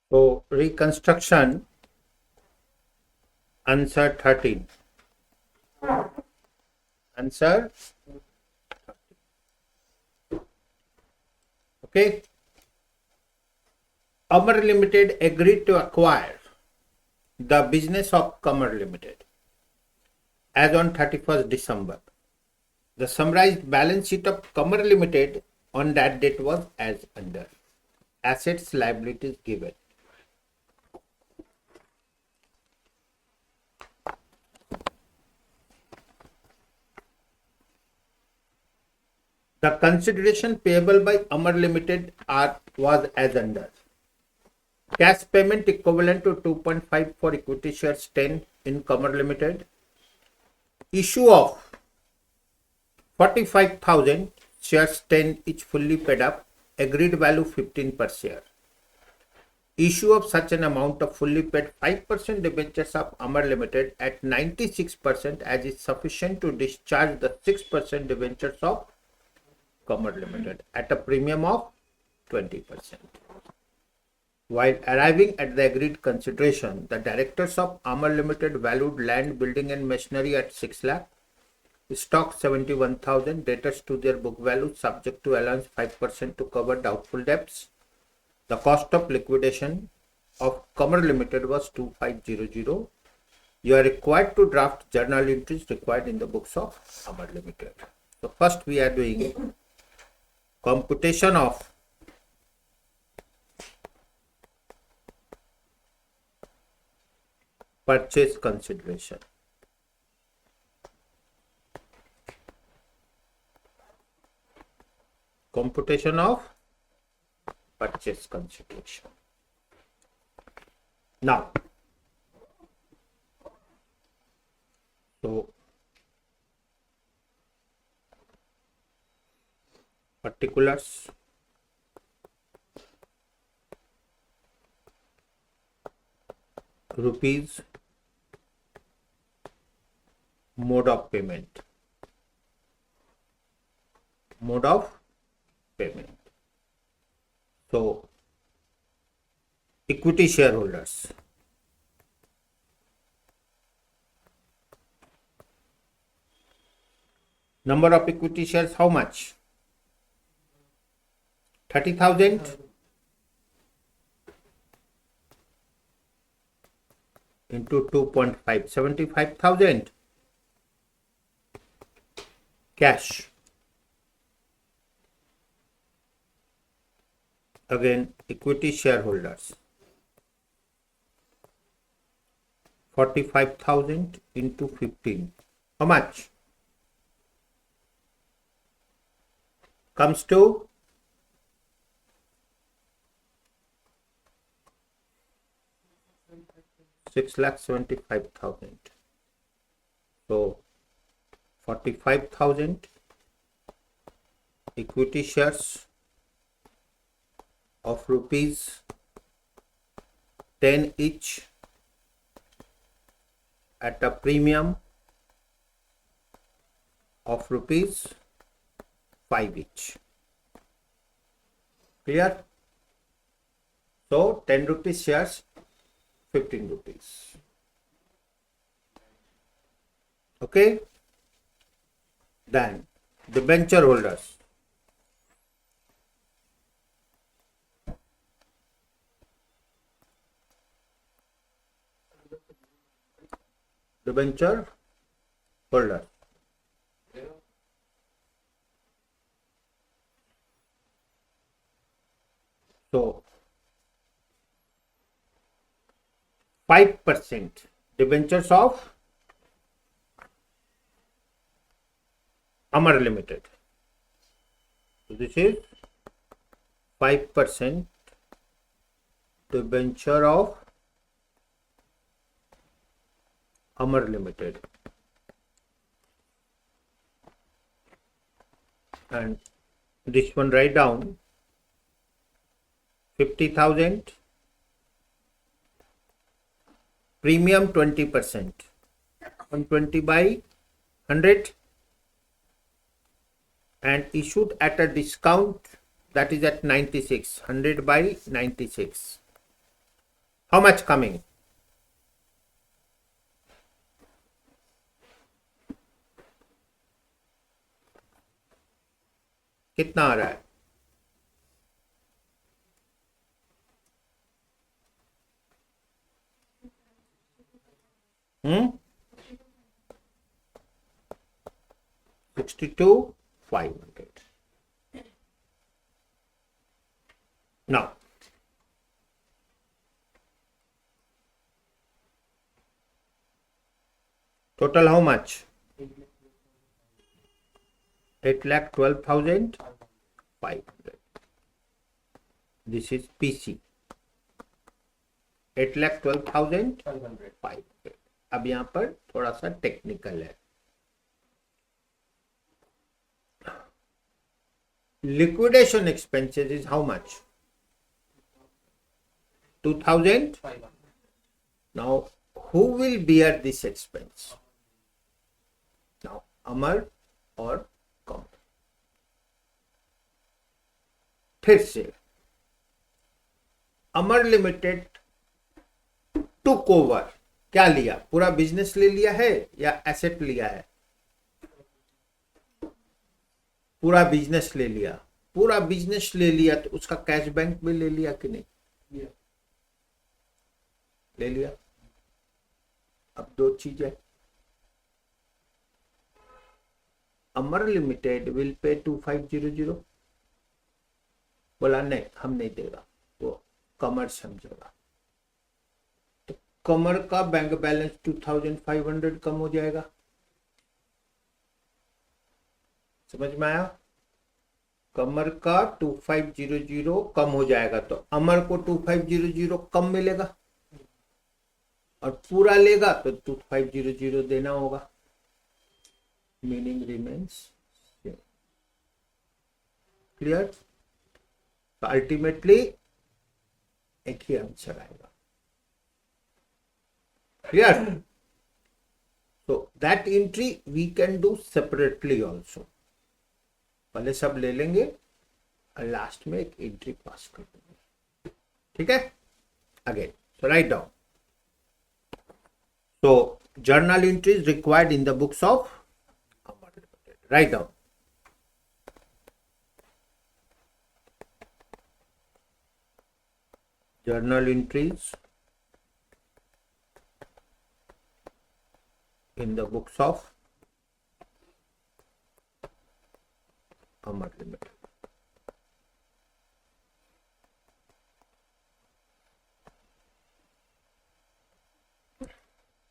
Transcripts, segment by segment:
So reconstruction, answer 13. Answer, okay. Amar Limited agreed to acquire the business of Qamar Limited as on 31st December. The summarized balance sheet of Qamar Limited on that date was as under. Assets, liabilities given. The consideration payable by Amar Limited was as under. Cash payment equivalent to 2.5 for equity shares 10 in Qamar Limited. Issue of 45,000 shares 10 each fully paid up. Agreed value 15 per share. Issue of such an amount of fully paid 5% debentures of Amar Limited at 96% as is sufficient to discharge the 6% debentures of Qamar Limited at a premium of 20%. While arriving at the agreed consideration, the directors of Amar Limited valued land, building and machinery at 6 lakh, stock 71,000, debtors to their book value subject to allowance 5% to cover doubtful debts. The cost of liquidation of Qamar Limited was 2500. You are required to draft journal entries required in the books of Amar Limited. So first we are doing computation of purchase consideration. Computation of purchase consideration. Now, so particulars, rupees, mode of payment. Mode of payment. So, equity shareholders. Number of equity shares, how much? 30,000 into 2.5, 75,000 cash. Again, equity shareholders. 45,000 into 15. How much? Comes to 6,75,000. So 45,000 equity shares of rupees 10 each at a premium of rupees 5 each. Clear? So 10 rupees shares, 15 rupees. Okay? Then the debenture holders. Debenture holder. So 5% debentures of Amar Limited. So this is 5% debenture of Amar Limited. And this one write down 50,000, premium 20%, 120 by 100, and issued at a discount that is at 96, 100 by 96. How much coming? कितना आ रहा है? हम्म 62,500. Now, total how much? 8,12,500. This is PC. 8,12,500. अब यहाँ पर थोड़ा सा technical है. Liquidation expenses is how much? 2,000. Now, who will bear this expense? Now, Amar or Kamar. फिर से अमर लिमिटेड टुक ओवर. क्या लिया? पूरा बिजनेस ले लिया है या एसेट लिया है? पूरा बिजनेस ले लिया. पूरा बिजनेस ले लिया तो उसका कैश बैंक में ले लिया कि नहीं? ले लिया. अब दो चीजें. अमर लिमिटेड विल पे 2500. बोला नहीं, हम नहीं देगा. वो कमर समझेगा. तो कमर का बैंक बैलेंस 2500 कम हो जाएगा. समझ में आया? कमर का 2500 कम हो जाएगा तो अमर को 2500 कम मिलेगा और पूरा लेगा तो 2500 देना होगा. Meaning remains clear. तो अल्टीमेटली एक ही आंसर आएगा. Clear. so that entry we can do separately also. पहले सब ले लेंगे और लास्ट में एक एंट्री पास कर देंगे. ठीक है. Again so write down. so journal entries required in the books of Amar Limited. Write down. Journal entries in the books of Amar Limited.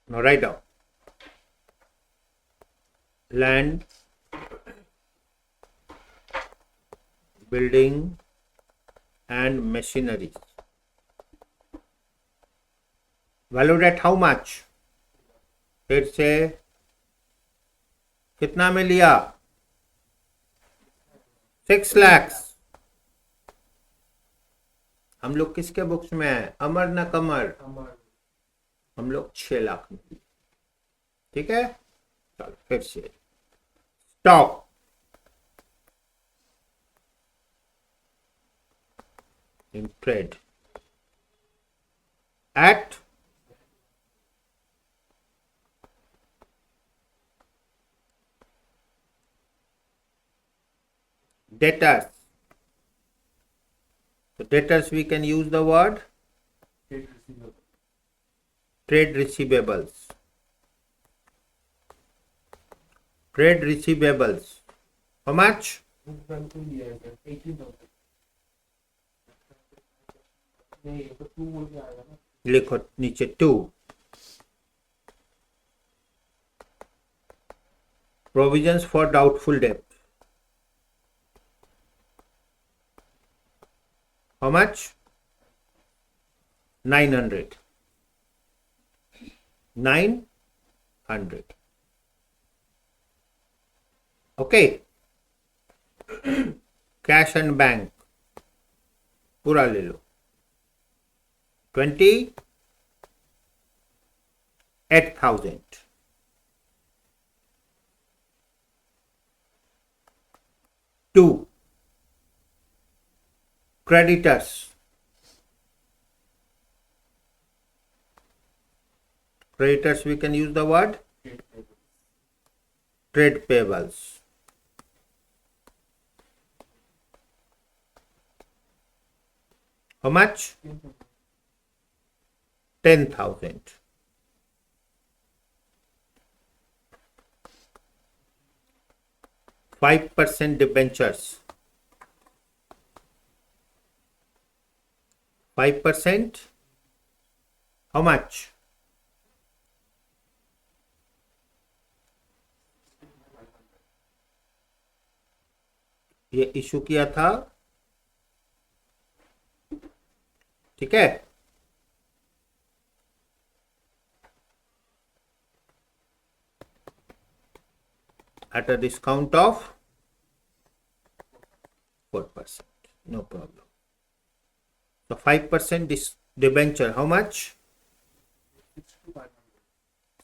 Now write down. Land, building and machinery. Valued at how much? फिर से कितना में लिया? 6 लाख. हम लोग किसके books में है? अमर ना कमर? हम लोग 6 लाख में. ठीक है. चलो फिर से stock in trade at debtors. So debtors we can use the word trade receivables. Trade receivables. How much? लिखो नीचे 2. Provisions for doubtful debt. How much? 900. 900. Okay. Cash and bank पूरा ले लो. 28,000. 2. Creditors Creditors, we can use the word trade payables. How much? 10,000. %5 debentures. 5%. How much? ये issue किया था, ठीक है। At a discount of 4%, no problem. So 5% debenture, how much?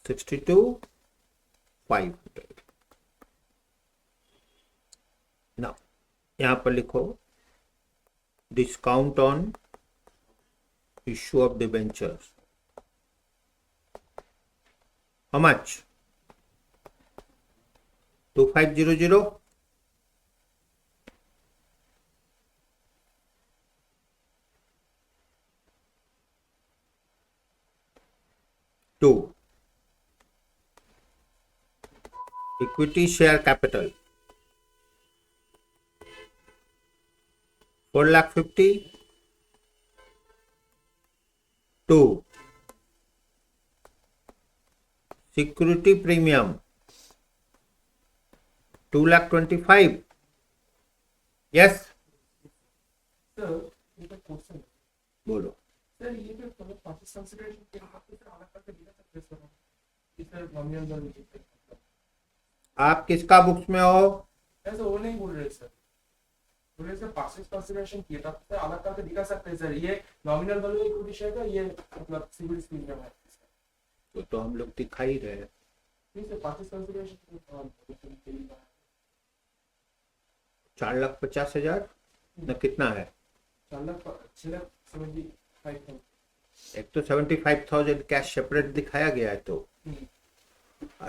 62,500. Now यहाँ पर लिखो discount on issue of debentures, how much? 2500. Two, equity share capital 4,50,000. Two, security premium 2,25,000. Yes, sir एक question बोलो. सर, ये जो पार्टिस कंसीडरेशन के हिसाब से अलग करके दिया सकते हैं सर, इस सर नॉमिनल वैल्यू आप किसका बुक्स में हो? ऐसे वो नहीं बोल रहे सर, बोल रहे सर पार्टिस कंसीडरेशन किया था सर अलग करके दिखा सकते हैं सर, ये नॉमिनल वैल्यू इक्विटी शेयर का ये मतलब सिविल प्रीमियम है तो हम लोग दिखा ही रहे हैं. नहीं सर, पार्टिस कंसीडरेशन 4,50,000 न कितना है? 4,75,000. एक तो 75,000 कैश सेपरेट दिखाया गया है, तो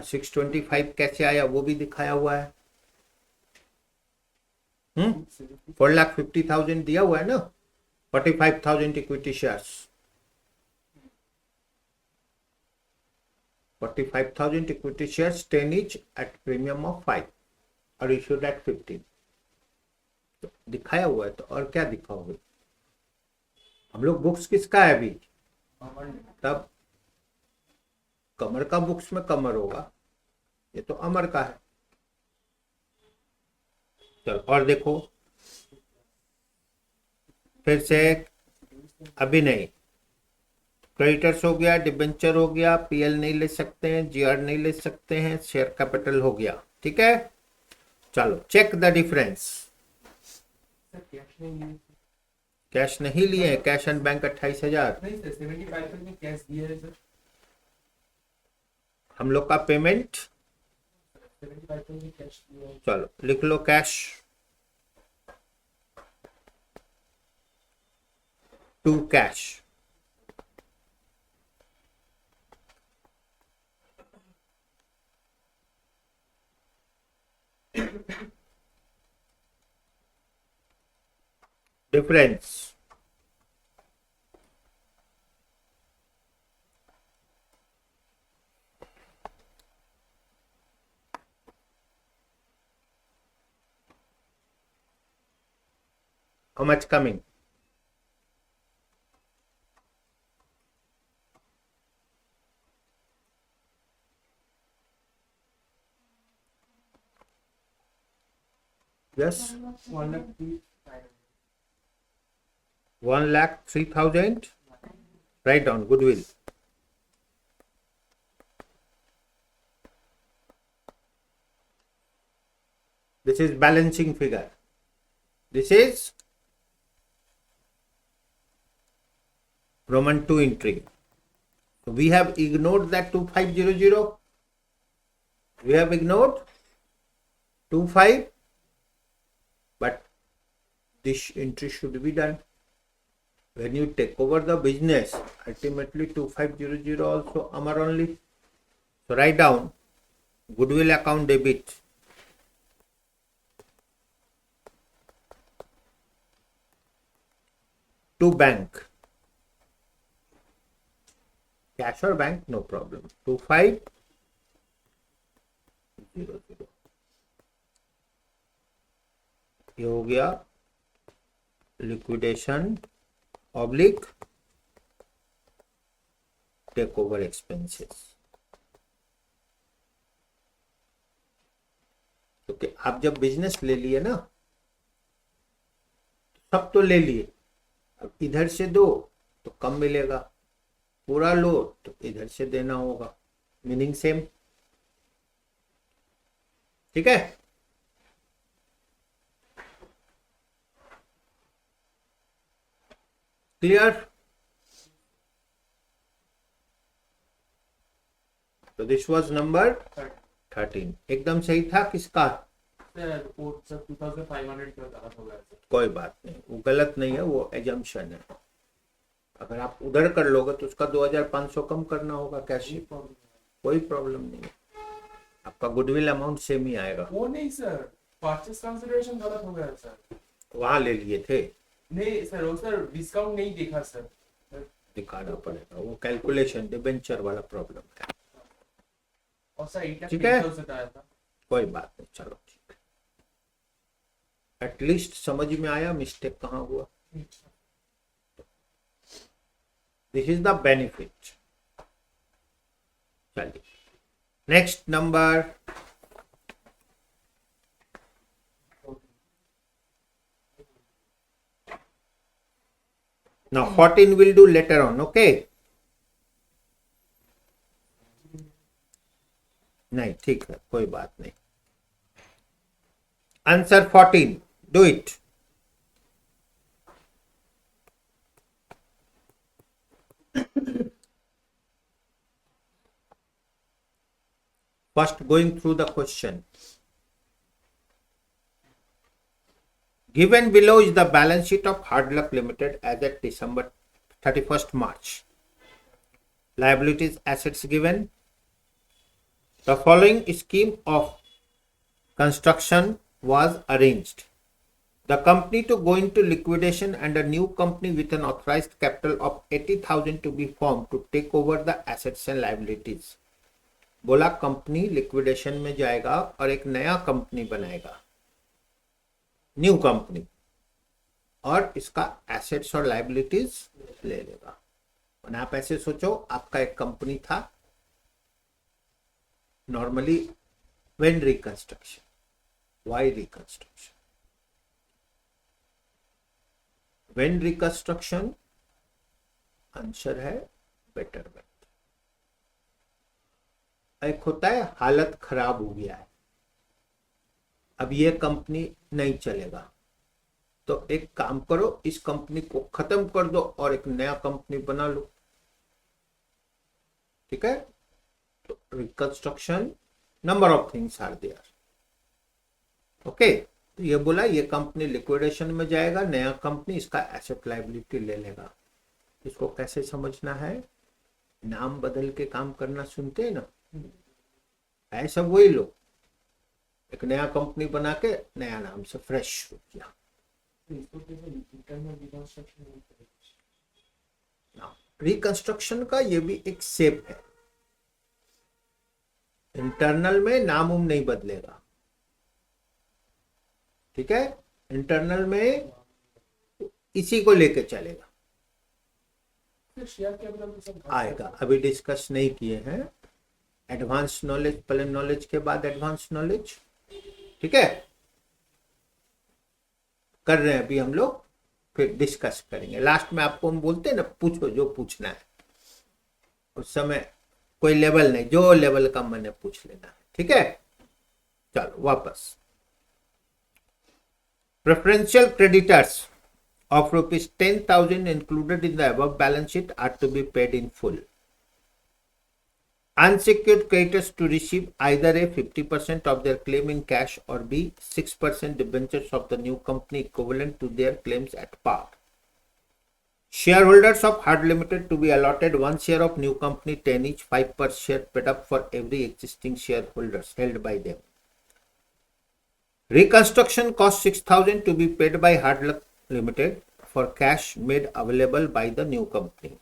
625 कैसे आया वो भी दिखाया हुआ है. 4,50,000 दिया हुआ है ना. 45,000 equity shares, 45,000 equity shares 10 each at premium of 5 और issued at 15. तो दिखाया हुआ है, तो और क्या दिखाओगे? हम लोग बुक्स किसका है अभी? तब कमर का बुक्स में कमर होगा, ये तो अमर का है. चलो और देखो फिर से. अभी नहीं, क्रेडिटर्स हो गया, डिबेंचर हो गया, पीएल नहीं ले सकते हैं, जीआर नहीं ले सकते हैं, शेयर कैपिटल हो गया. ठीक है, चलो चेक द डिफरेंस. कैश नहीं लिए हैं, कैश एंड बैंक 28,000. नहीं सर, 75 में कैश दिया है सर. हम लोग का पेमेंट 75 में कैश दिया है. चलो लिख लो cash to cash. Difference how much coming? Yes, 1,03,000. Write down goodwill. This is balancing figure. This is Roman 2 entry. So we have ignored that 2500. We have ignored 25, but this entry should be done. when you take over the business, ultimately 2500 also Amar only. So write down goodwill account debit to bank. Cash or bank, no problem. 2500. ये हो गया liquidation oblique take over expenses. तो आप जब business ले लिए ना, सब तो ले लिए, अब इधर से दो तो कम मिलेगा, पूरा लो तो इधर से देना होगा, मीनिंग सेम। ठीक है, क्लियर? तो दिस वाज नंबर 13। एकदम सही था किसका? सर वो सर 2500 का गलत हो गया सर। कोई बात नहीं, वो गलत नहीं है, वो एजम्पशन है। अगर आप उधर कर लोगे तो उसका 2500 कम करना होगा कैश। कोई प्रॉब्लम नहीं है, आपका गुडविल अमाउंट सेम ही आएगा। वो नहीं सर, परचेस कंसीडरेशन गलत हो गया सर। वहां ले लिए थे? नहीं सर, वो सर डिस्काउंट नहीं देखा सर। दिखाना पड़ेगा, वो कैलकुलेशन डिबेंचर वाला प्रॉब्लम है। और सर इनका ठीक है, से आया था। कोई बात नहीं, चलो ठीक है। एटलीस्ट समझ में आया मिस्टेक कहाँ हुआ। This is the benefit. चलिए next number now 14 will do later on, okay? नहीं ठीक है, कोई बात नहीं। Answer 14, do it. First going through the question. Given below is the balance sheet of Hard Luck Limited as at December 31st March. Liabilities, assets given. The following scheme of construction was arranged. The company to go into liquidation and a new company with an authorized capital of 80,000 to be formed to take over the assets and liabilities. बोला company liquidation में जाएगा और एक नया company बनाएगा, new company, और इसका assets और लाइबिलिटीज ले लेगा। और आप ऐसे सोचो, आपका एक कंपनी था, normally when reconstruction, why reconstruction? When reconstruction, answer है बेटरमेंट। एक होता है हालत खराब हो गया है, अब ये कंपनी नहीं चलेगा, तो एक काम करो, इस कंपनी को खत्म कर दो और एक नया कंपनी बना लो। ठीक है, तो reconstruction, number of things are there. Okay, तो ये बोला ये कंपनी लिक्विडेशन में जाएगा, नया कंपनी इसका एसेट लायबिलिटी ले लेगा। इसको कैसे समझना है? नाम बदल के काम करना सुनते हैं ना, ऐसा वही लो, एक नया कंपनी बना के नया नाम से फ्रेश हो गया। रिकंस्ट्रक्शन का ये भी एक शेप है, इंटरनल में नाम उम नहीं बदलेगा। ठीक है, इंटरनल में इसी को लेके चलेगा, आएगा। अभी डिस्कस नहीं किए हैं, एडवांस नॉलेज, पहले नॉलेज के बाद एडवांस नॉलेज। ठीक है, कर रहे हैं अभी हम लोग, फिर डिस्कस करेंगे। लास्ट में आपको हम बोलते हैं ना, पूछो जो पूछना है, उस समय कोई लेवल नहीं, जो लेवल का मन है पूछ लेना है। ठीक है, चलो वापस। Preferential creditors of rupees 10,000 included in the above balance sheet are to be paid in full. Unsecured creditors to receive either a 50% of their claim in cash or B 6% debentures of the new company equivalent to their claims at par Shareholders of HUD Limited to be allotted 1 share of new company 10 each, 5 per share paid up for every existing shareholders held by them. Reconstruction cost 6,000 to be paid by HUD Limited for cash made available by the new company.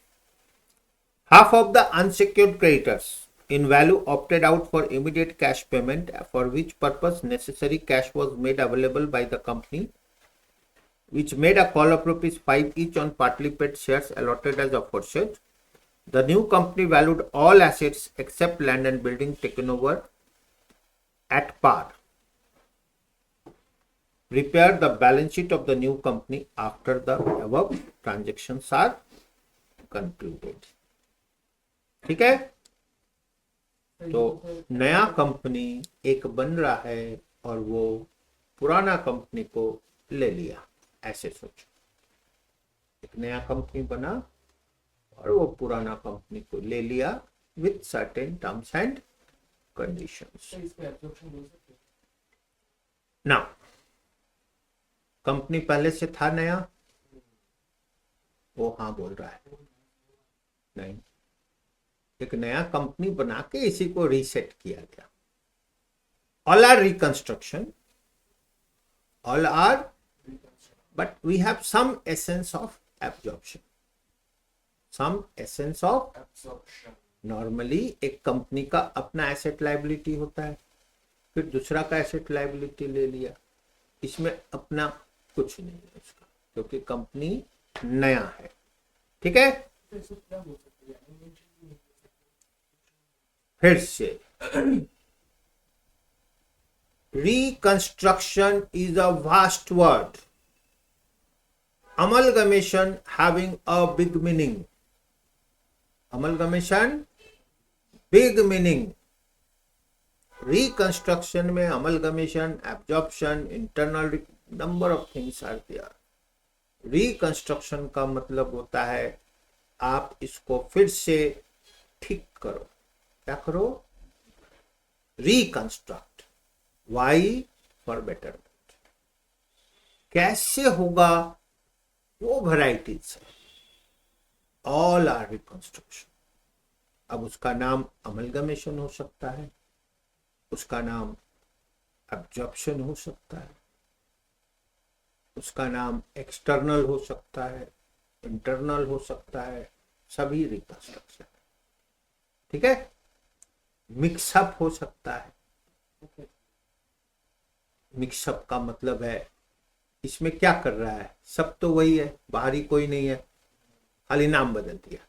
Half of the unsecured creditors in value opted out for immediate cash payment, for which purpose necessary cash was made available by the company, which made a call of rupees 5 each on partly paid shares allotted as aforesaid. The new company valued all assets except land and building taken over at par. Prepare the balance sheet of the new company after the above transactions are concluded. ठीक है, तो नया company एक बन रहा है और वो पुराना कंपनी को ले लिया, ऐसे सोचो। एक नया कंपनी बना और वो पुराना कंपनी को ले लिया with certain terms and conditions. तो इसमें एब्जॉर्प्शन बोल सकते हैं। नाउ कंपनी पहले से था नया, वो हाँ बोल रहा है, नहीं, एक नया कंपनी बना के इसी को रीसेट किया गया। All are reconstruction, all are, but we have some essence of absorption, some essence of absorption. Normally एक कंपनी का अपना एसेट लायबिलिटी होता है, फिर दूसरा का एसेट लायबिलिटी ले लिया, इसमें अपना कुछ नहीं है उसका, क्योंकि कंपनी नया है। ठीक है, तो इसको क्या बोल सकते हैं? फिर से reconstruction is a vast word, amalgamation having a big meaning, amalgamation big meaning, reconstruction में amalgamation, absorption, internal number of things are there. reconstruction का मतलब होता है आप इसको फिर से ठीक करो, क्या करो, रिकंस्ट्रक्ट, वाई फॉर बेटरमेंट। कैसे होगा वो वैरायटीज है, ऑल आर रिकंस्ट्रक्शन। अब उसका नाम अमलगमेशन हो सकता है, उसका नाम एब्जॉर्प्शन हो सकता है, उसका नाम एक्सटर्नल हो सकता है, इंटरनल हो सकता है, सभी रिकंस्ट्रक्शन। ठीक है, मिक्सअप हो सकता है। मिक्सअप का मतलब है इसमें क्या कर रहा है, सब तो वही है, बाहरी कोई नहीं है, खाली नाम बदल दिया।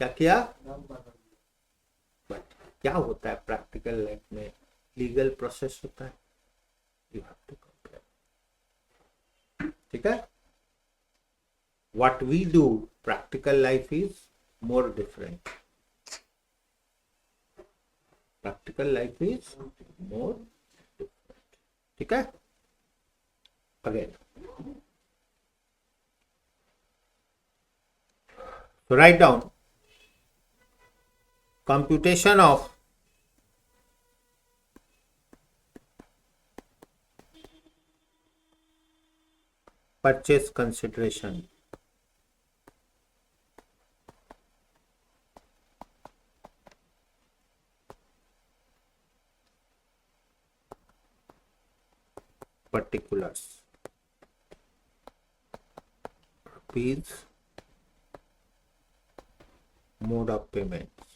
क्या किया, बट क्या होता है प्रैक्टिकल लाइफ में, लीगल प्रोसेस होता है, यू हैव टू कंपेयर। ठीक है, what we do practical life is more different, practical life is more different. ठीक है, again so write down computation of purchase consideration, particulars, rupees, mode of payments,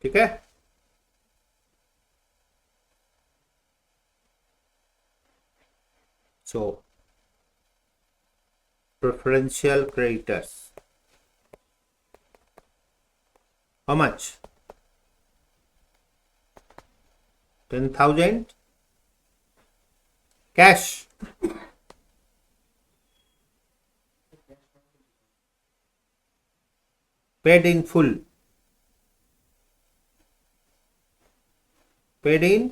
ठीक है। So preferential creditors, how much, 10,000 cash, paid in full, paid in,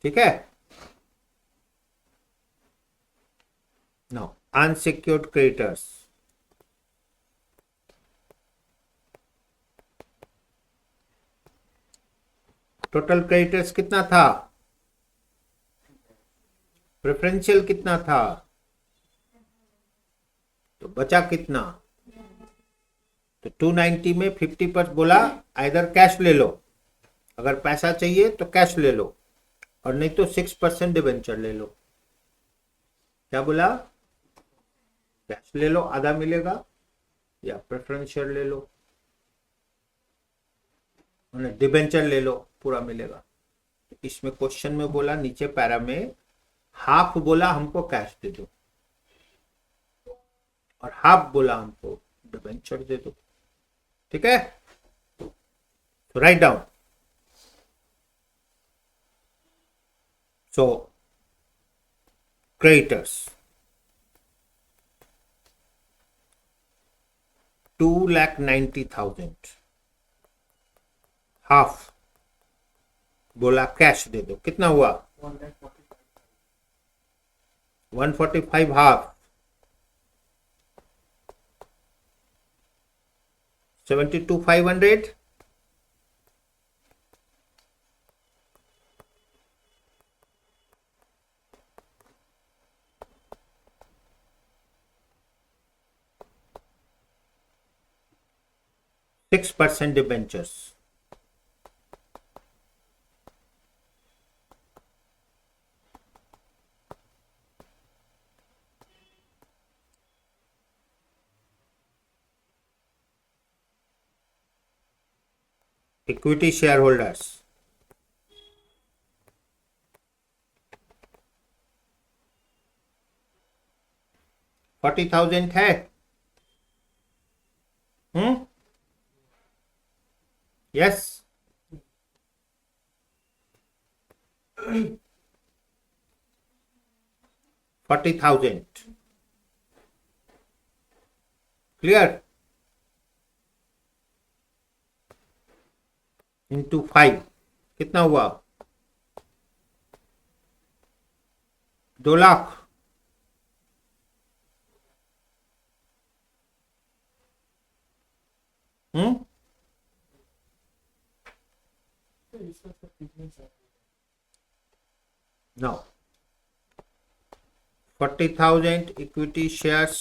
ठीक है। Now unsecured creditors, total creditors कितना था, preferential कितना था, तो बचा कितना, तो 290 में 50% बोला आइदर कैश ले लो, अगर पैसा चाहिए तो कैश ले लो और नहीं तो 6% डिवेंचर ले लो। क्या बोला, कैश ले लो आधा मिलेगा या प्रेफरेंशियल ले लो, डिबेंचर ले लो पूरा मिलेगा। इसमें क्वेश्चन में बोला नीचे पैरा में हाफ बोला हमको कैश दे दो और हाफ बोला हमको डिबेंचर दे दो। ठीक है, तो write down. So creditors 2,90,000, half बोला कैश दे दो, कितना हुआ 145 हाफ, 72,500, $6 debentures, equity shareholders 40,000 है। यस, 40,000 क्लियर, इंटू 5 कितना हुआ 2 lakh. Now 40,000 equity shares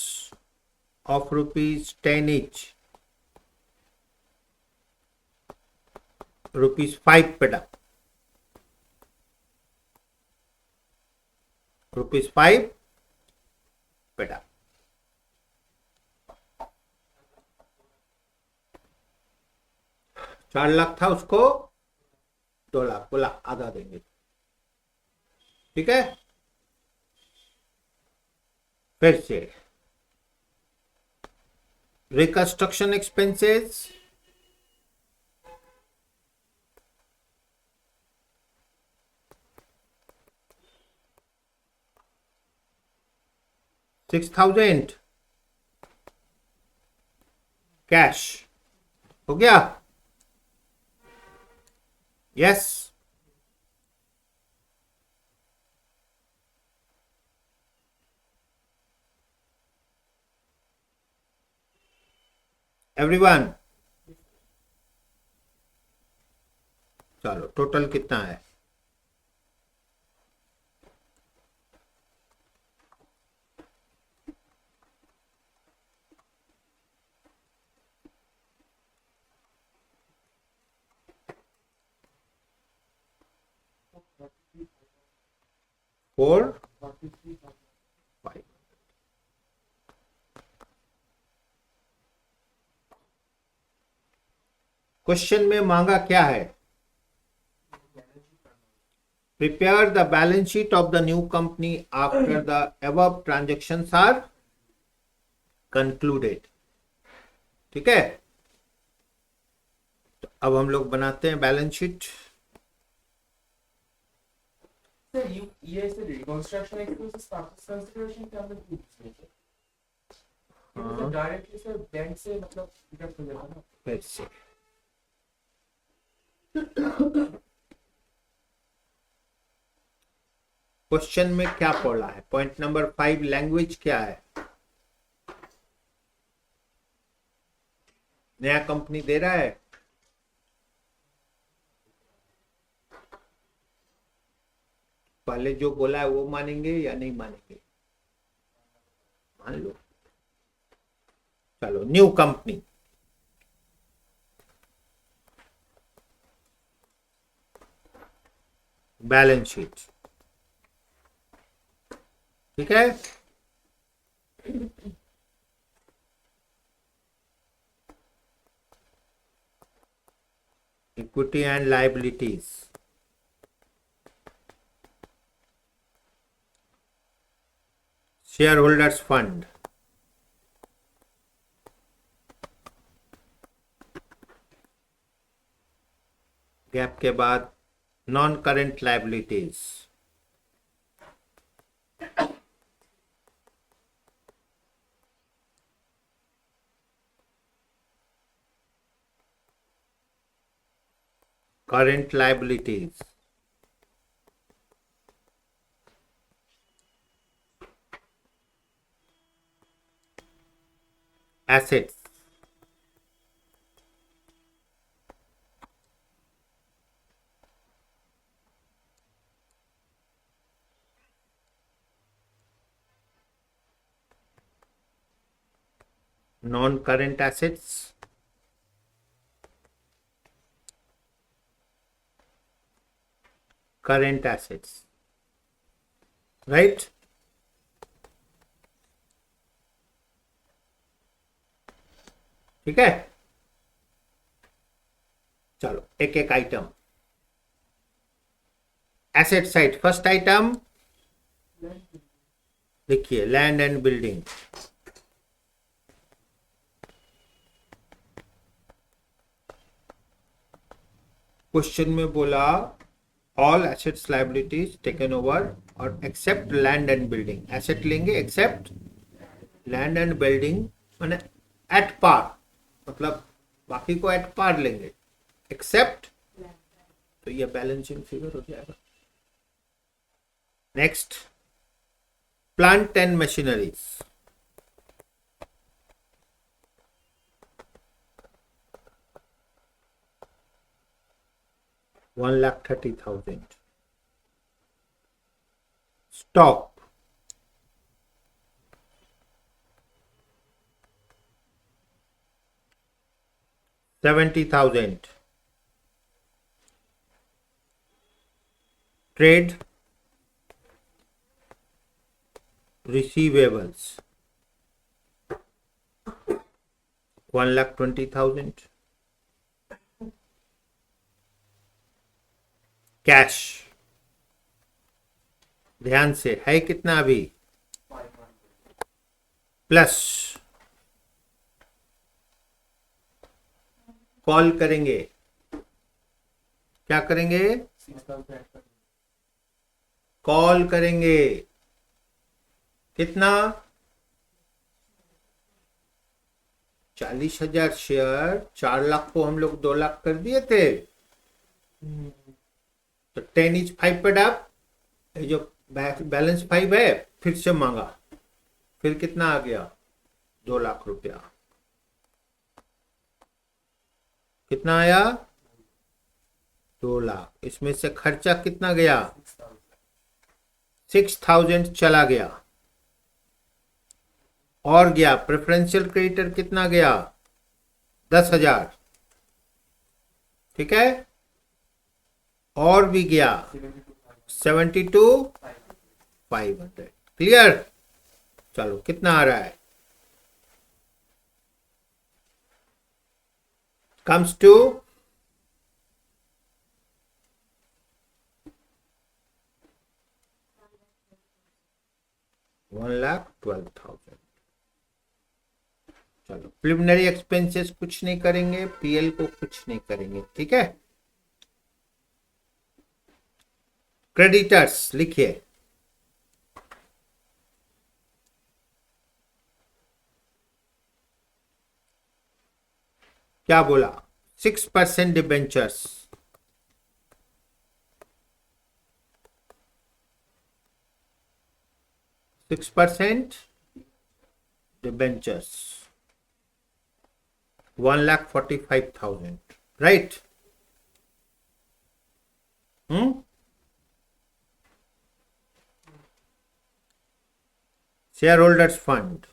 of rupees 10 each, rupees 5 पे डाल, रुपीज 5 पे डाल। चार लाख था उसको 2 लाख बोला आधा देंगे। ठीक है, फिर से रिकंस्ट्रक्शन एक्सपेंसेस 6,000 कैश हो गया। यस, एवरीवन चलो टोटल कितना है, फोर 5। क्वेश्चन में मांगा क्या है, prepare the balance sheet of the new company after the above transactions are concluded. ठीक है, तो अब हम लोग बनाते हैं बैलेंस शीट। सर ये सर रिकंस्ट्रक्शन एक्सपेंसेस कंसीडरेशन के अंदर क्यों सर डायरेक्टली सर बैंक से मतलब डिडक्ट हो जाता ना। फिर से क्वेश्चन में क्या पढ़ा है, पॉइंट नंबर 5 लैंग्वेज क्या है, नया कंपनी दे रहा है पहले जो बोला है वो मानेंगे या नहीं मानेंगे? मान लो। चलो, न्यू कंपनी, बैलेंस शीट, ठीक है। Equity and liabilities, share holders fund, gap के बाद non current liabilities, current liabilities, assets, non-current assets, current assets, right? ठीक है, चलो एक एक item. Asset side, first item देखिए, लैंड एंड बिल्डिंग। क्वेश्चन में बोला all assets liabilities taken over और except land and building. Asset लेंगे एक्सेप्ट लैंड एंड बिल्डिंग, माने एट पार, मतलब बाकी को एट पार लेंगे, एक्सेप्ट, तो ये बैलेंसिंग फिगर हो जाएगा। Next, plant and machineries, $1,30,000। Stock, $70,000। Trade receivables, $1,20,000। Cash, ध्यान से है कितना अभी, प्लस कॉल करेंगे, क्या करेंगे, कॉल करेंगे, कितना, 40,000 शेयर, 4 लाख को हम लोग 2 लाख कर दिए थे, तो 10 इज 5 पेड अप, ये जो बैलेंस 5 है फिर से मांगा, फिर कितना आ गया, 2 लाख रुपया। कितना आया, 2 लाख। इसमें से खर्चा कितना गया, 6,000 चला गया, और गया प्रेफरेंशियल क्रेडिटर कितना गया, 10,000, ठीक है, और भी गया 72,500। क्लियर, चलो कितना आ रहा है, कम्स टू 1,12,000। चलो, प्रिलिमिनरी एक्सपेंसेस कुछ नहीं करेंगे, पीएल को कुछ नहीं करेंगे, ठीक है। क्रेडिटर्स लिखिए, क्या बोला, 6% debentures, 6% debentures, 1,45,000, right. shareholders fund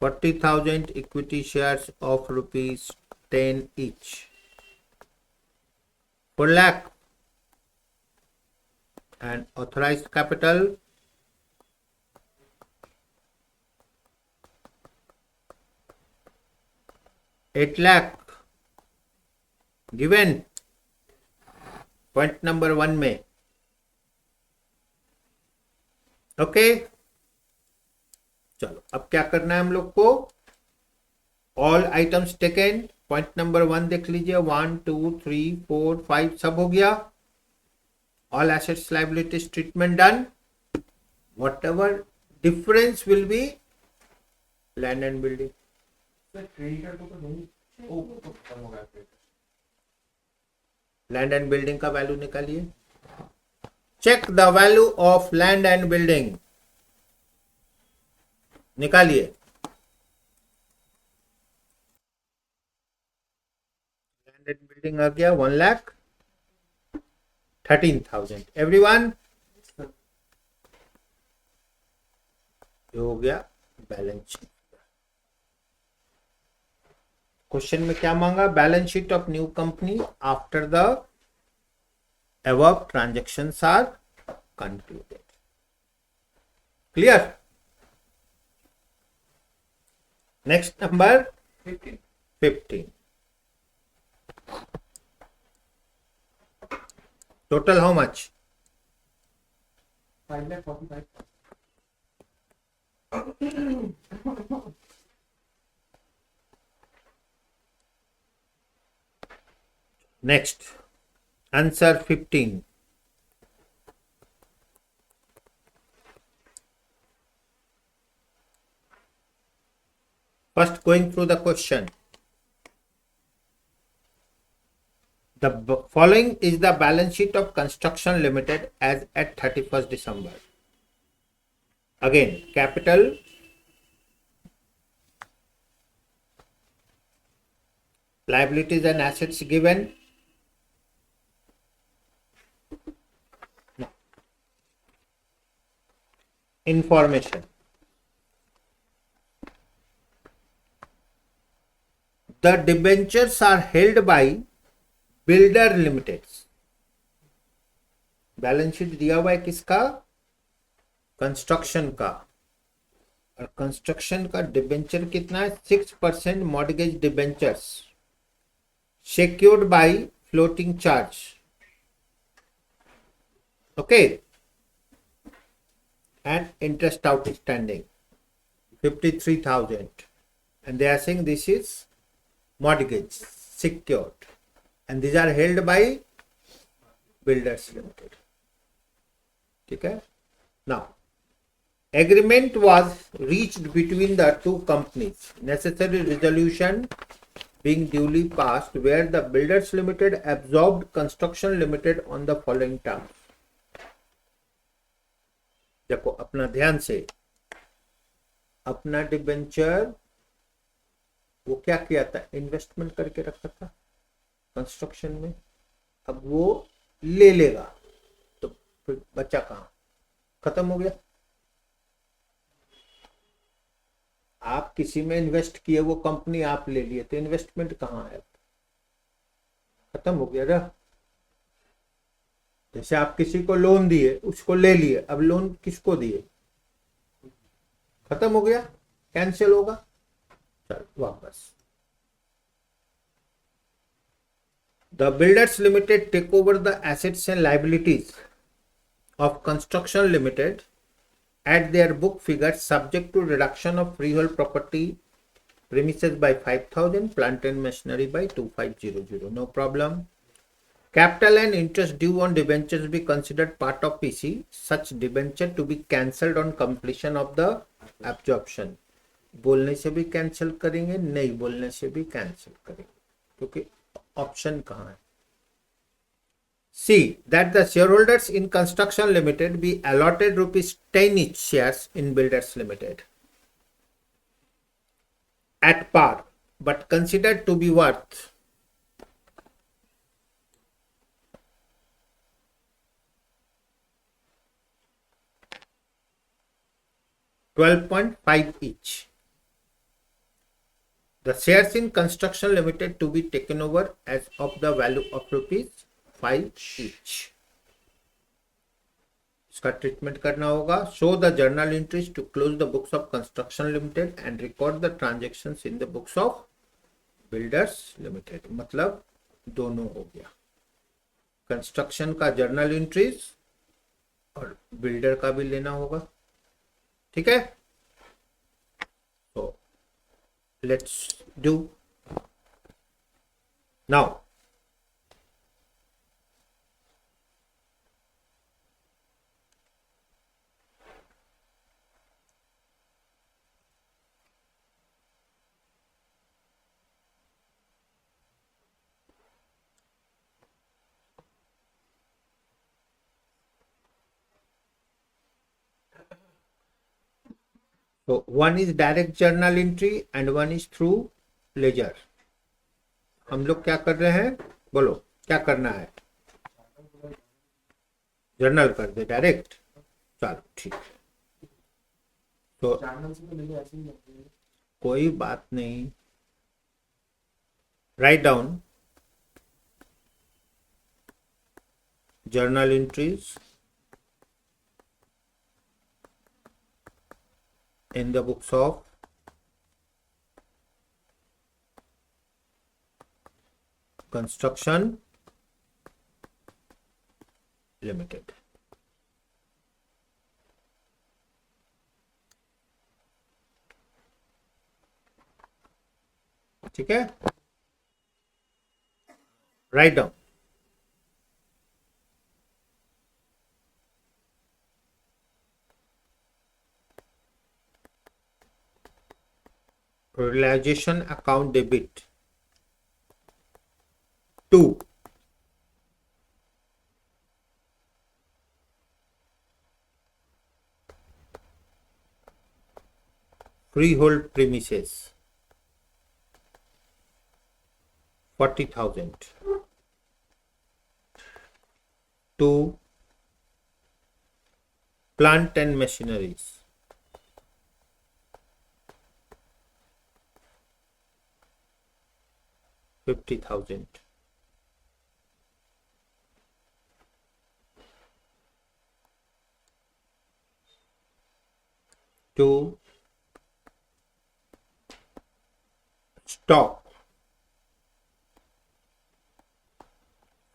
40,000 equity shares of rupees 10 each, 4 lakh, and authorized capital 8 lakh given point number 1 में. ओके, चलो अब क्या करना है हम लोग को. All items taken, point number 1 देख लीजिए. 1 2 3 4 5 सब हो गया. All assets liabilities treatment done. Whatever difference will be land and building. Creditor को तो नहीं, ओ तो खत्म हो गया. लैंड एंड बिल्डिंग का वैल्यू निकालिए. Check the value of land and building, निकालिए. लैंड एंड बिल्डिंग आ गया 1,13,000. एवरीवन, ये हो गया बैलेंस शीट. क्वेश्चन में क्या मांगा? Balance sheet of new company after the above transactions are concluded. Clear? Next number 15. Total how much? 5,45,000. Next, answer 15. First, going through the question. The following is the balance sheet of Construction Limited as at 31st December. Again, capital, liabilities and assets given. Information. The debentures are held by Builder Limited. Balance sheet दिया हुआ है किसका? Construction का. और construction का debenture कितना है? 6% mortgage debentures secured by floating charge. Okay. And interest outstanding 53,000, and they are saying this is mortgage secured, and these are held by Builders Limited. ठीक है. Now, agreement was reached between the two companies, necessary resolution being duly passed, where the Builders Limited absorbed Construction Limited on the following terms. देखो अपना ध्यान से, अपना debenture वो क्या किया था? इन्वेस्टमेंट करके रखा था कंस्ट्रक्शन में. अब वो ले लेगा तो फिर बचा कहां? खत्म हो गया. आप किसी में इन्वेस्ट किए, वो कंपनी आप ले लिए, तो इन्वेस्टमेंट कहां है? खत्म हो गया ना. जैसे आप किसी को लोन दिए, उसको ले लिए, अब लोन किसको दिए? खत्म हो गया, कैंसिल होगा. चल वापस. The builders limited take over the assets and liabilities of construction limited at their book figures, subject to reduction of freehold property premises by 5,000, plant and machinery by 2,500. No problem. Capital and interest due on debentures be considered part of PC. Such debenture to be cancelled on completion of the absorption. बोलने से भी cancel करेंगे, नहीं बोलने से भी cancel करेंगे, क्योंकि ऑप्शन कहाँ है. C. That the shareholders in Construction Limited be allotted rupees 10 each shares in Builders Limited at par, but considered to be worth 12.5 each. The shares in Construction Limited to be taken over as of the value of rupees 5 each. इसका treatment करना होगा. Show the journal entries to close the books of construction limited and record the transactions in the books of builders limited. मतलब दोनों हो गया, construction का journal entries और builder का भी लेना होगा. ठीक है, तो let's do now. So one is direct journal entry and one is through ledger. हम लोग क्या कर रहे हैं, बोलो क्या करना है. जर्नल कर दे डायरेक्ट. चलो ठीक है, तो जर्नल से तो लेके ऐसे ही लगते हैं. कोई बात नहीं. Write down journal entries in the books of Construction Limited. ठीक है, write down. Realization account debit 2. Freehold premises 40,000. 2. Plant and machineries 50,000. 2. Stock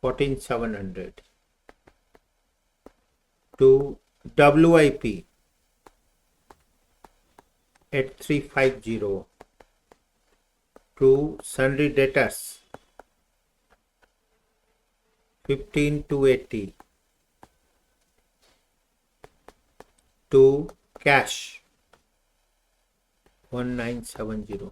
14,700. 2. WIP 8350. 2. Sundry debtors 15,280. 2. Cash 1970.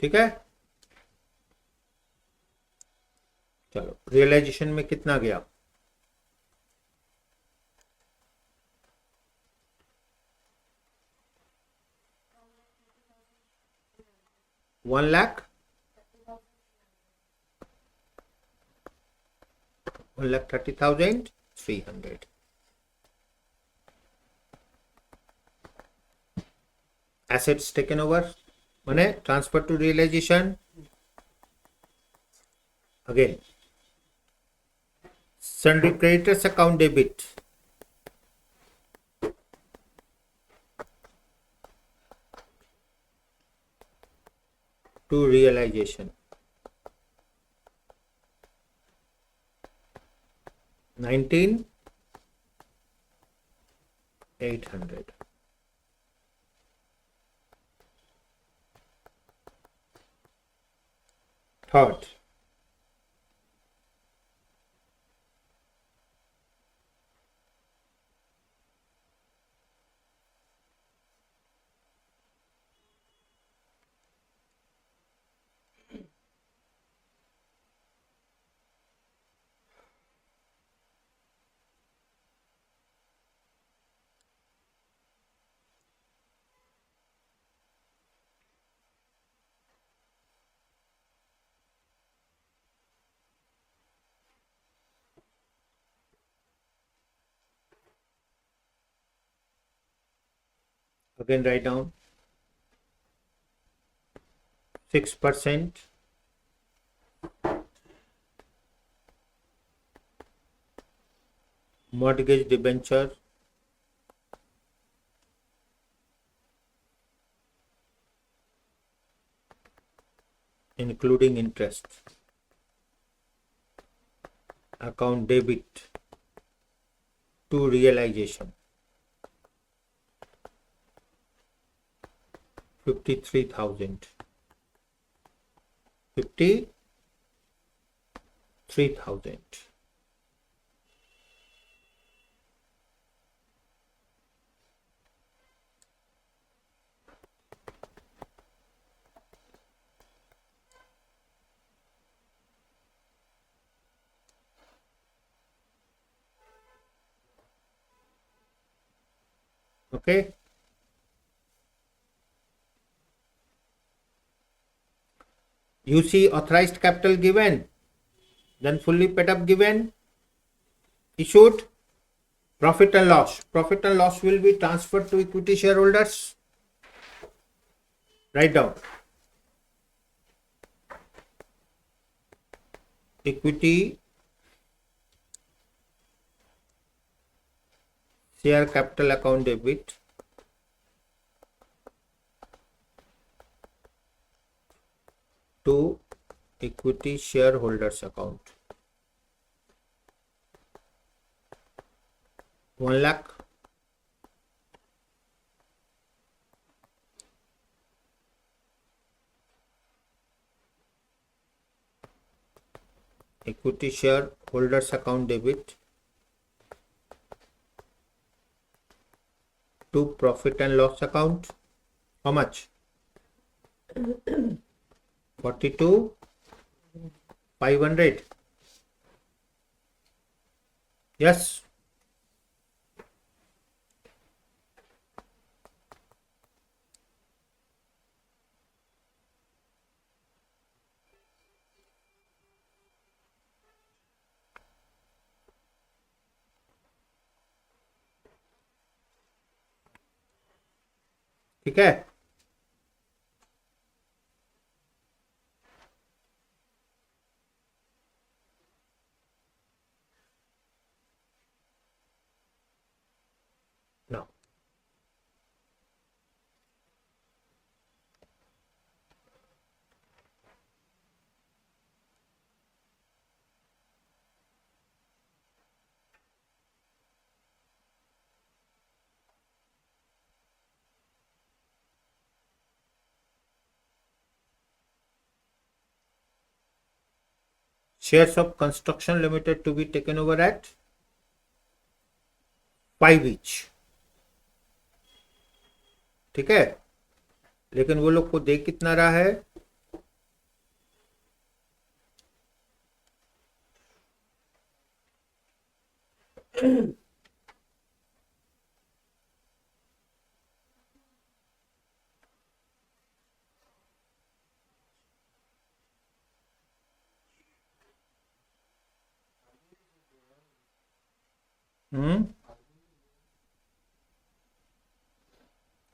ठीक है, चलो रियलाइजेशन में कितना गया. 1,00,000 1,30,300. Assets taken over माने transfer to realisation. Again sundry creditors account debit to realization 19,800. Third, Again write down 6%. Mortgage debenture including interest. Account debit to realization 53,000. 53,000. Okay. You see authorized capital given, then fully paid up given, issued, profit and loss. Profit and loss will be transferred to equity shareholders. Write down. Equity share capital account debit to equity shareholders account. 1 lakh. Equity shareholders account debit to profit and loss account. How much? 42,500. Yes. ठीक है. Now shares of construction limited to be taken over at 5 each. ठीक है, लेकिन वो लोग को दे कितना रहा है?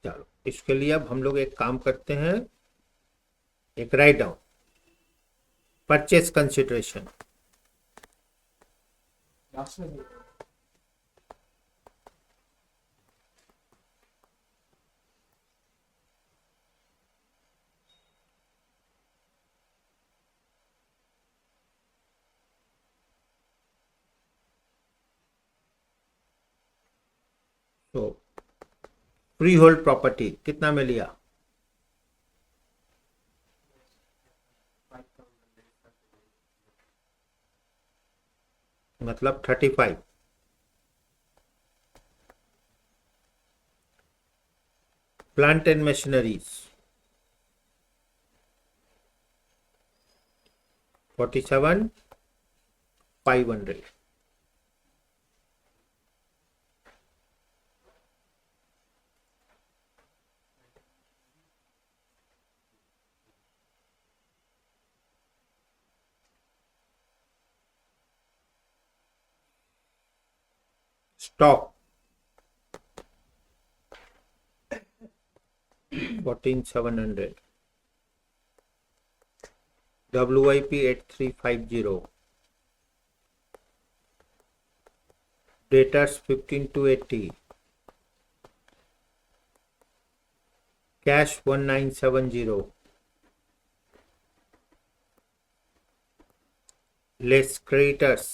चलो, इसके लिए अब हम लोग एक काम करते हैं, एक write down purchase consideration. Last में तो फ्री होल्ड प्रॉपर्टी कितना में लिया? मतलब 35. Plant and machineries 47,500. Stock 14,700. WIP 8350. Debtors 15,280. Cash 1970. Less creditors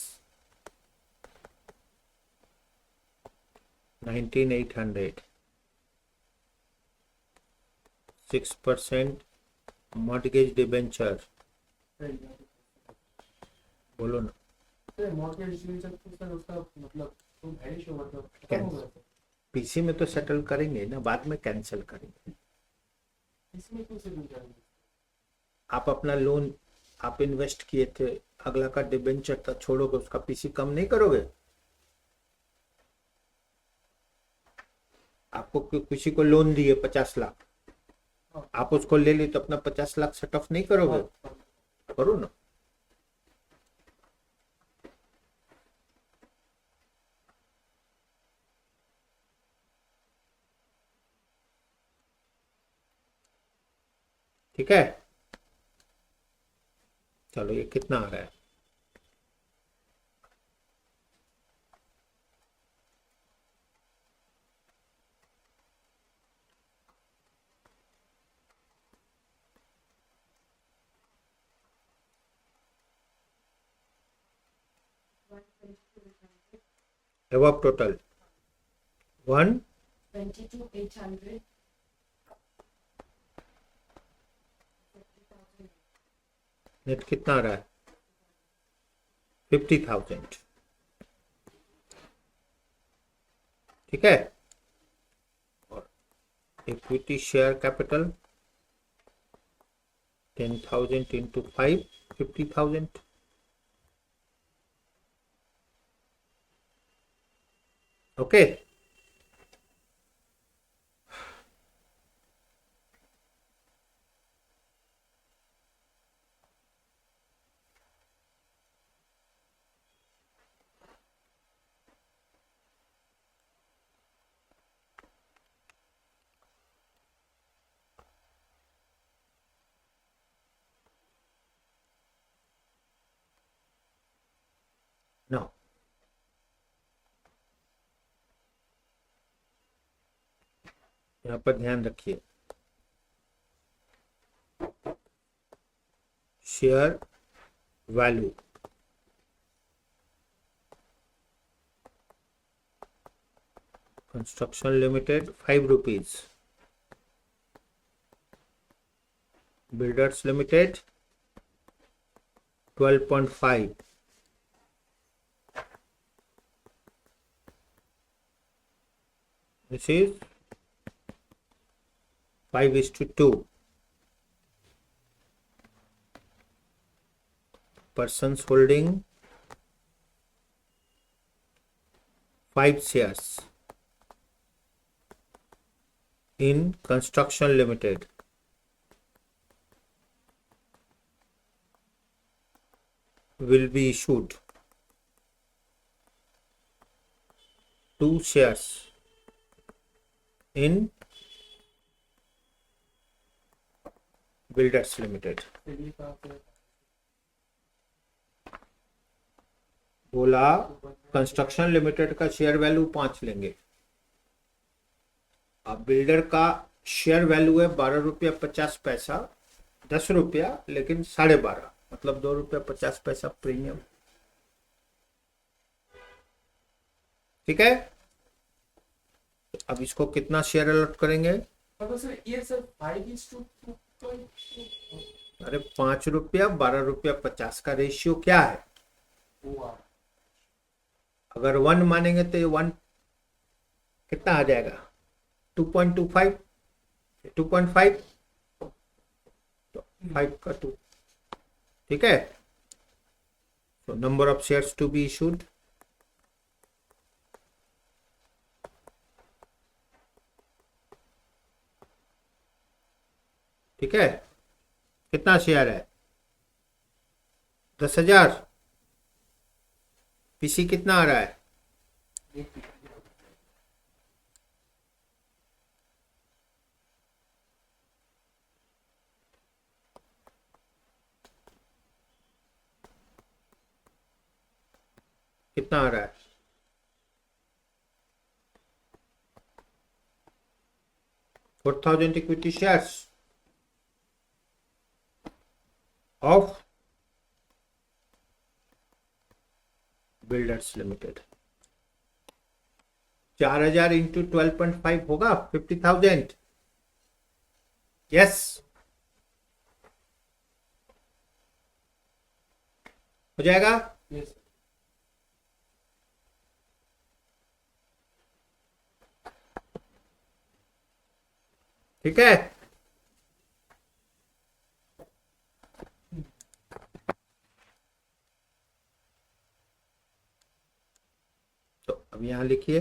19,800. 6% mortgage debenture. बोलो ना. मॉर्गेज तो सर उसका मतलब तो वैनिश हो मतलब खत्म हो गया सर। पीसी में तो सेटल करेंगे ना, बाद में कैंसिल करेंगे. इसमें क्यों से मिल जाएंगे? आप अपना लोन आप इन्वेस्ट किए थे, अगला का डिबेंचर था, छोड़ोगे, उसका पीसी कम नहीं करोगे. आपको किसी को लोन दिए 50 लाख, आप उसको ले ली तो अपना 50 लाख सेट ऑफ नहीं करोगे. करो ना. ठीक है. चलो ये कितना आ रहा है? above total 1 22,800. नेट कितना आ रहा है? 50,000. ठीक है. और equity share capital 10,000 into 5, 50,000. Okay. Now यहाँ पर ध्यान रखिए, share value construction limited 5 rupees, builders limited 12.5, this is 5:2. Persons holding 5 shares in construction limited will be issued 2 shares in builders limited. बोला कंस्ट्रक्शन लिमिटेड का शेयर वैल्यू 5 लेंगे. अब builder का share value है 12 रुपया 50 पैसा, 10 रुपया, लेकिन 12.5, मतलब 2 रुपया 50 पैसा प्रीमियम. ठीक है. अब इसको कितना शेयर अलॉट करेंगे? मतलब सर ये सर 5:2. अरे 5 रुपया 12 रुपया 50 का रेशियो क्या है? अगर 1 मानेंगे तो ये 1 कितना आ जाएगा? 2.25, 2.5, तो 5 का 2. ठीक है. तो number of shares to be issued, ठीक है. कितना शेयर है? 10,000. पीसी कितना आ रहा है? कितना आ रहा है? $4,000 equity shares of builders limited. 4,000 into 12.5 होगा 50,000। यस, हो जाएगा। यस ठीक है, तो अब यहां लिखिए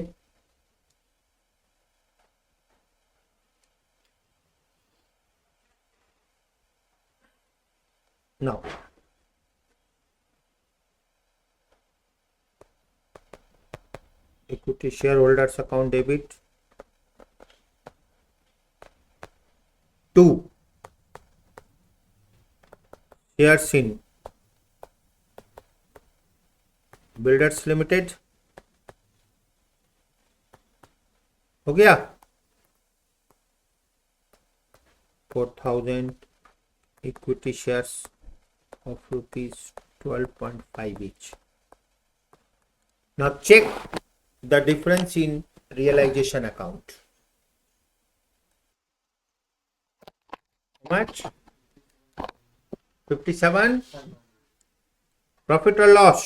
now equity shareholders account debit to shares in builders limited हो गया। 4,000 equity shares of ₹12.5 each. Now check the difference in realization account. How much? 57. Profit or loss?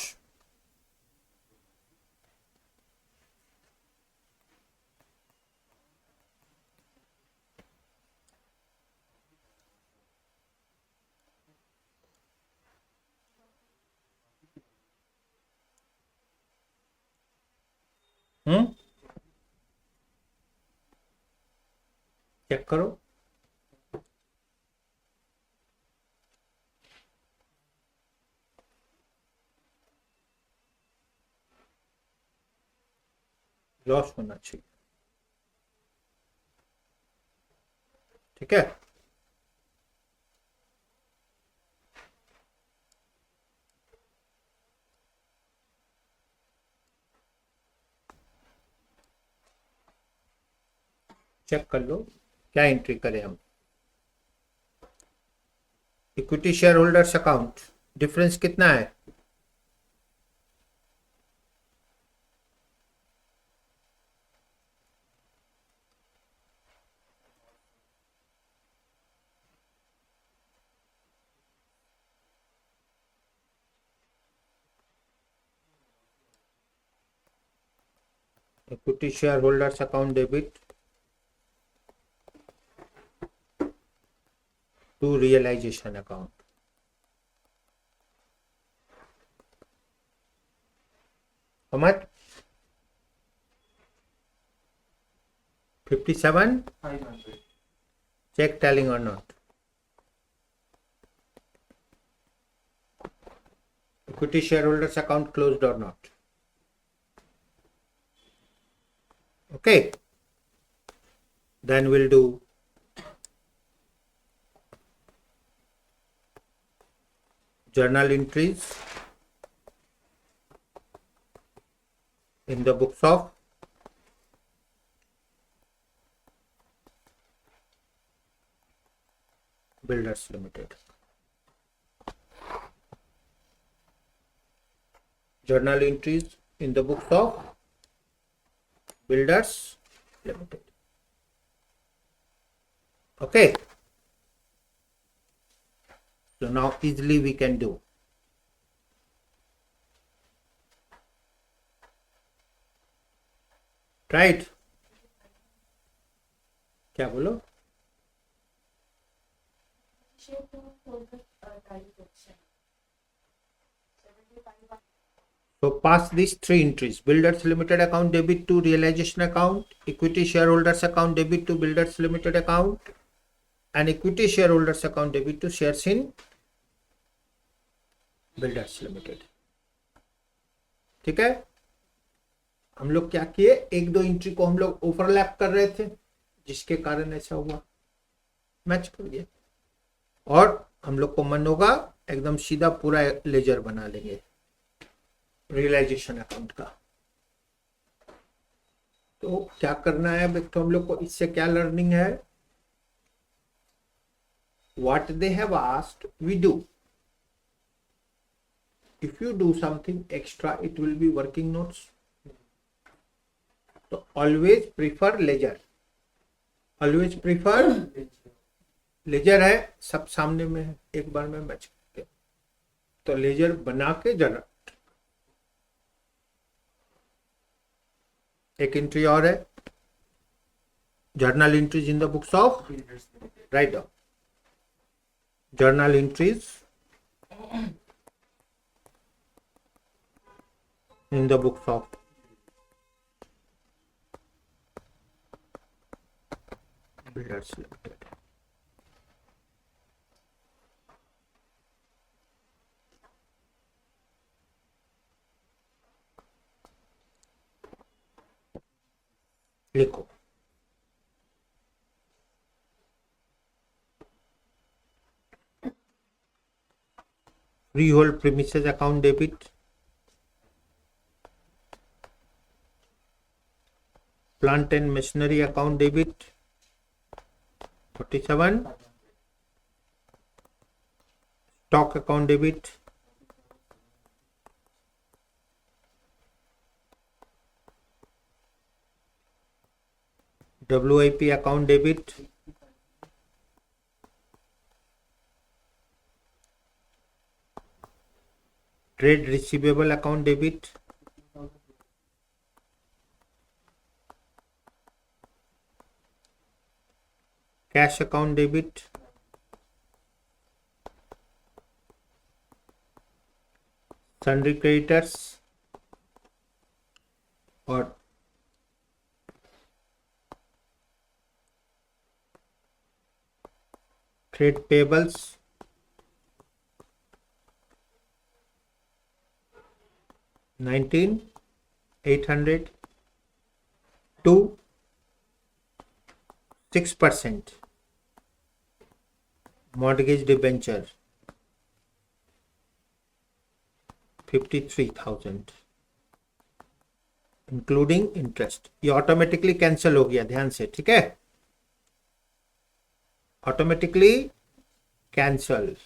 Check करो। लॉस होना चाहिए, ठीक है। चेक कर लो क्या एंट्री करें हम। Equity share holders account difference कितना है? equity shareholders account debit to realization account. How much? 57. 500 Check tallying or not. Equity shareholders account closed or not. Okay, then we'll do journal entries in the books of Builders Limited. Journal entries in the books of Builders Limited. Okay. So now easily we can do. Right? क्या बोलो? So pass these three entries: Builders Limited account debit to realization account, equity shareholders account debit to Builders Limited account, and equity shareholders account debit to shares in Builders Limited. ठीक है, हम लोग क्या किए, एक दो एंट्री को हम लोग ओवरलैप कर रहे थे जिसके कारण ऐसा हुआ, मैच कर गया। और हम लोग को मन होगा एकदम सीधा पूरा लेजर बना लेंगे। रियलाइजेशन अकाउंट का। तो क्या करना है अब, तो हम लोग को इससे क्या लर्निंग है, what they have asked we do, if you do something extra it will be working notes. तो always prefer ledger, always prefer ledger है, सब सामने में है, एक बार में मैच करके, तो लेजर बना के जरा। एक एंट्री और है, journal entries in the books of, write down journal entries in the books of Builders Limited. लिखो freehold premises account debit, plant and machinery account debit 47, stock account debit, WIP account debit, trade receivable account debit, cash account debit, sundry creditors और trade payables, $19,800 to 6% mortgage debenture 53,000 including interest. ये automatically cancel हो गया, ध्यान से, ठीक है, automatically cancel.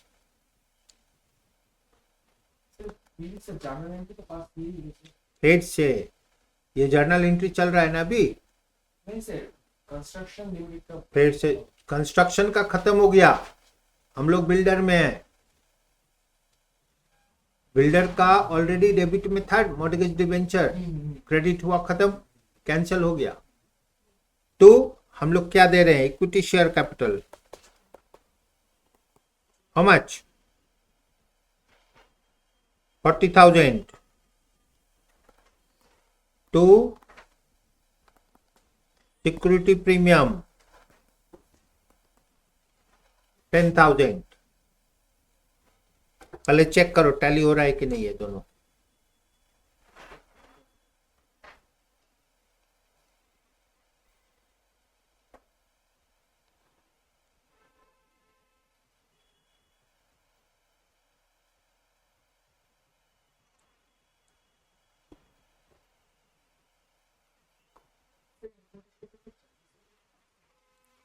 Head से ये जर्नल एंट्री चल रहा है ना अभी, नहीं सर, कंस्ट्रक्शन लिमिट का हेड से कंस्ट्रक्शन का खत्म हो गया, हम लोग बिल्डर में है, बिल्डर का ऑलरेडी डेबिट में था, मॉर्गेज डिबेंचर क्रेडिट हुआ, खत्म, कैंसिल हो गया। तो हम लोग क्या दे रहे हैं, equity share capital, how much, 40,000 to security premium 10,000। पहले चेक करो टैली हो रहा है कि नहीं है दोनों।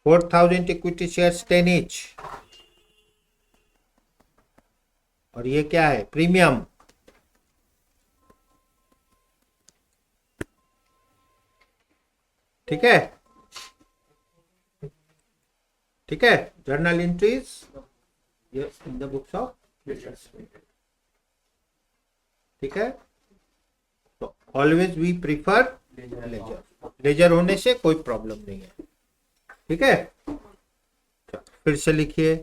$4,000 इक्विटी शेयर्स 10 each, और ये क्या है, प्रीमियम, ठीक है, ठीक है, journal entries in the books of, ठीक है। तो always we prefer ledger, ledger होने से कोई प्रॉब्लम नहीं है, ठीक है। फिर से लिखिए,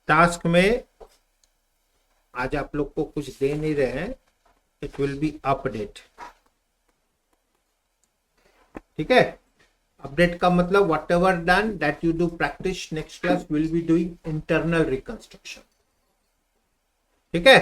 टास्क में आज आप लोग को कुछ दे नहीं रहे हैं, इट विल बी अपडेट, ठीक है। अपडेट का मतलब what ever done that you do practice, next class will be doing internal reconstruction, ठीक है।